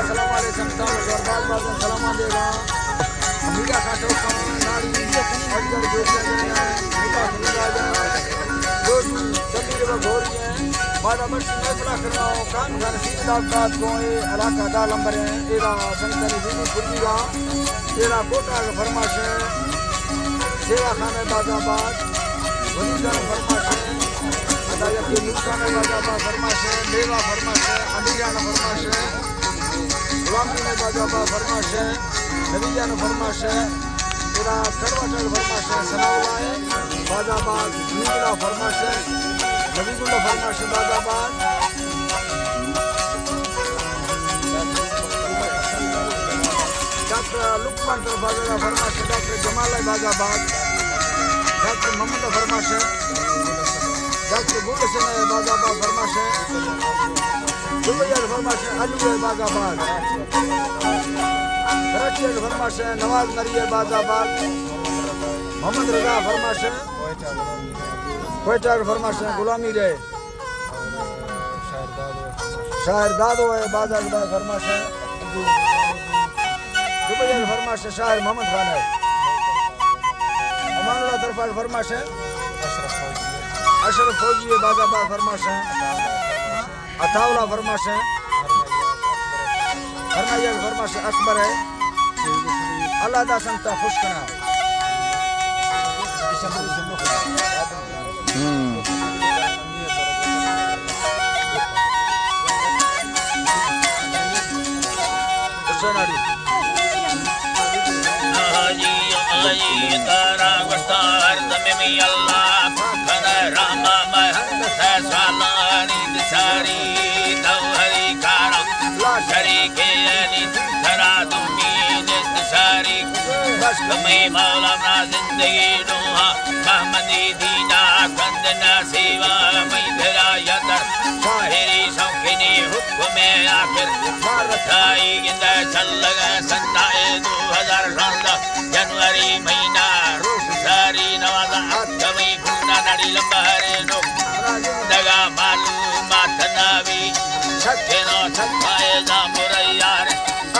सलाम वाले संस्था में बात बात में सलाम देगा मीरा खाटो नारी असघर जोरी सभी घोरी है मादा बर्सी फैसला करना कान खान सीधा बात को इलाका दा लंबर है एरा संतरी दीदी पुरजीगा एरा कोटा का फरमाश है सेवा खाने बाजाबाद वही का फरमाश है अदाया के नुकसान बाजाबाद फरमाश है मेवा फरमाश है अमीरा ना फरमाश है गुलामी में बाजाबाद फरमाश है नबीजा ना फरमाश है एरा करवाटर फरमाश है सनाउला है बाजाबाद नीला फरमाश है नबीगुल्ला फरमाश है बाजाबाद डॉक्टर लुकमान बाजाबाद फरमाश है डॉक्टर जमाल बाजाबाद डॉक्टर मोहम्मद फरमाश है डॉक्टर गुलशन बाजाबाद फरमाश है दुबैया फरमाश है अली बाजाबाद कराची फरमाश है नवाज नरी बाजाबाद मोहम्मद रजा फरमाश है कोयटा फरमाश है गुलामी रे शायर दादो है बाजाबाद फरमाश है दुबैया फरमाश है शायर मोहम्मद खान है अमानुल्लाह तरफा फरमाश है अशरफ फौजी है बाजाबाद फरमाश है अतावला फरमाश है हरनाया फरमाश है अकबर है अल्लाह दा संता खुश करना तारा गुस्तार दमे अल्लाह खना रामा महंद सालानी दिसारी तवहरी कारा ला शरीके यानी तरा दुमी दिसारी बस कमे मौला ना जिंदगी दुआ महमदी दीना कंद नसीवा मैदरा यदर साहिरी शौकीनी हुक्म आखिर मारताई गिंदा चल लगा संताए 2016 जनवरी महीना रोश सारी नवाजा कमी भूना नड़ी लंबहरे नो दगा मालूमात नबी छक्के नो छक्काए जा मुरैयार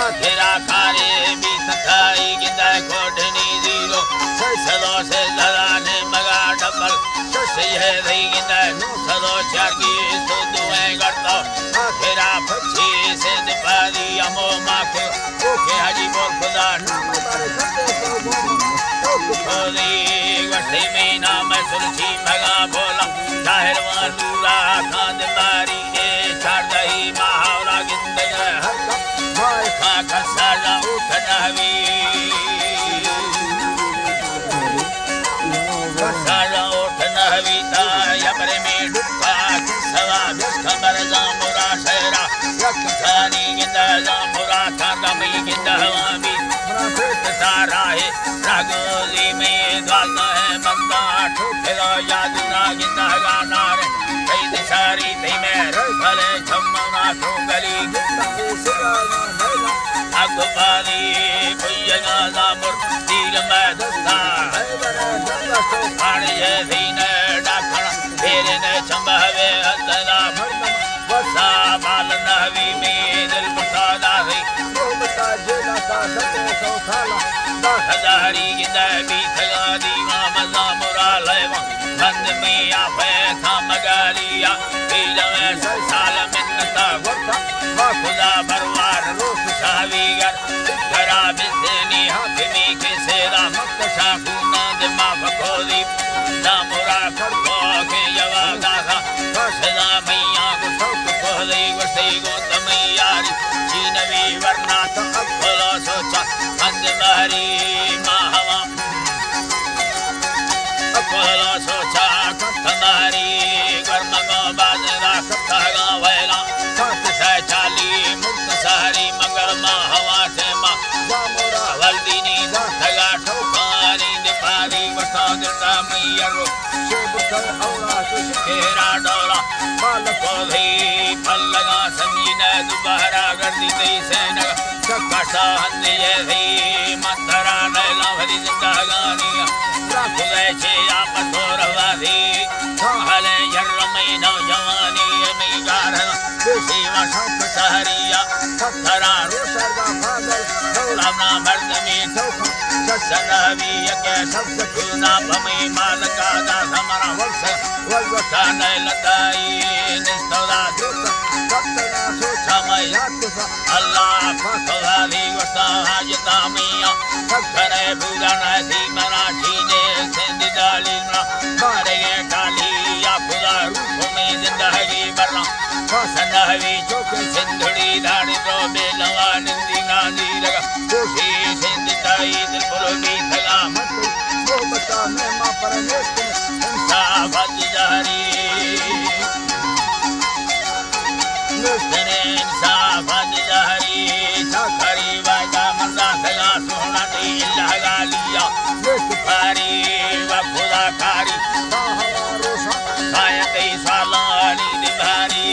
आखिरा कारे भी सखाई गिंदा कोडनी जीरो सदो से लदाने मगा डबल से है रही गिंदा सदो चार की तो दुए करता आखिरा पक्षी से दपारी अमो माके ओके हाजी बोल खुदा खोली वटे में नाम सुरछी मगा बोला जाहिर वालूरा खाद मारी ए चार दही महावरा गिंदग हर भाई खा खसाला उठनावी खसाला उठनावी ता यमरे में डुबा सवा खबर जामुरा शहरा रख खानी गिंदा जामुरा कागा में गिंदा हवामी तारा है रागोली में गाता है बंदा ठोकेगा याद ना गिंदा गाना रे कई दिशारी तई में रखले छमना ठोकली गिंदा के सिगाना नैला अगबारी भैया जामुर दिल में दस्ता है बरे दंगा तो खाने ये दीने डाखना तेरे ने चंबहवे अदला मर्दम वसा माल नहवी में दिल बतादा है वो बता जेला का सते सौ खाला हजारी गिंदा भी थगा दीवा मजा मुरा लेवा बंद में आफे था मगालिया बीजा में साल मिन्नता वर्ता खुदा बरवार रूप सावीगर करा बिजनी हाकिमी के सेरा मक्तशा खूना दिमा फकोली ना मुरा खड़को के यवा दागा सदा मैया को ठोक कोली वसे गो तमैयारी चीनवी वरना तो अखला सोचा अंद महरी माहवा अखला सोचा कतमारी गर्म को बाजरा कतगा वेला साथ से चाली मुक्त सारी मगर माहवा से मां जामुरा वल्दीनी दगा ठोकारी दिपारी वसा दिता मैयरो शेबकर औला केरा डोला बाल को भी फल लगा संगीना दोबारा कर दी तई से नगा चक्का हंदिए भी मंदरा नैला भरी जिंदगानिया रख गए छे आप थोरवादी हले यर्र महीना जवानी में गारना देसी शौक सहरिया पत्थरा रोशरदा फादल दौलाना मर्द में चौखा ससनवी के शब्द खुलना भमी मालका दा हमारा वक्स वल्वसा न लताई निस्तला दुख सत्तना सोचा मैं याकुसा अल्लाह फखवाली वसा हाजता मिया फखरे बुरा न थी मराठी ने सिंध दालिना मारे काली या खुदा रूप में जिंदगी बरना फसनवी चौक सिंधड़ी दाड़ी तो बेलवा निंदी नादी लगा कोशी सिंध ताई दिल बोली थला मत मोहब्बत में मां परमेश्वर इंसाफ जारी इंसाफ जारी साखरी वादा मर्दा थला सोना दी लगा लिया फारी व खुदा कारी रोशा कायते सालानी दिवारी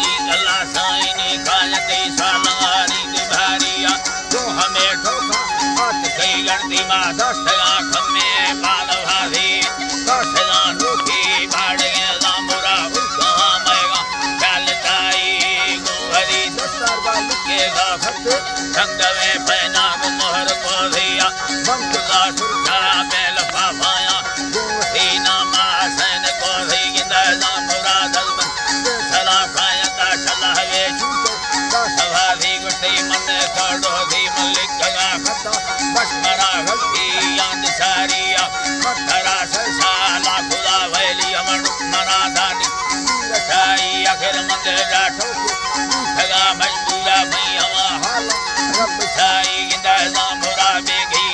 जी अल्लाह साईं ने कायते सालानी दिवारिया तो हमें ठोका हाथ कई गणती मां दस्तगा खम्मे पालवादी दस्तगा नोकी बाड़े लामुरा उगा मैगा चलताई गोहरी दस्तर बाल के गाफत रंग में पहना मोहर को दिया बंक का सुरखा पे लफाफाया गोही नामा सैन को दी गिंदा लामुरा दलबन सला कायता चला है झूठो दसवादी गुटी मन छोड़ो दी मलिक का खता बसमरा गलती याद सारिया मथरा सरसाला खुदा वैली अमन मना दानी रसाई आखिर मंदिर राठो ठगा मजबूरा भई हवा हाल रब साई गिंदा जामुरा बेगी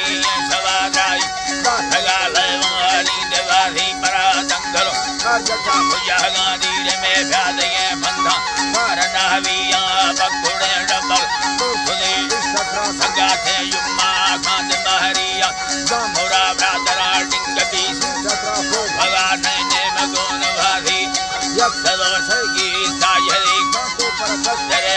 सवादाई ठगा लेवाली देवादी परा दंगलो करजता भुया गादी में प्यादे बंधा मारना विया बकुड़े डबल खुदे सत्रा संगाते युम्मा खान बहरिया जामुरा ब्रादरा डिंग बीस सत्रा को भगा नैने मगोन भादी यक्षदो सगी सायरी कांतो पर कस्तरे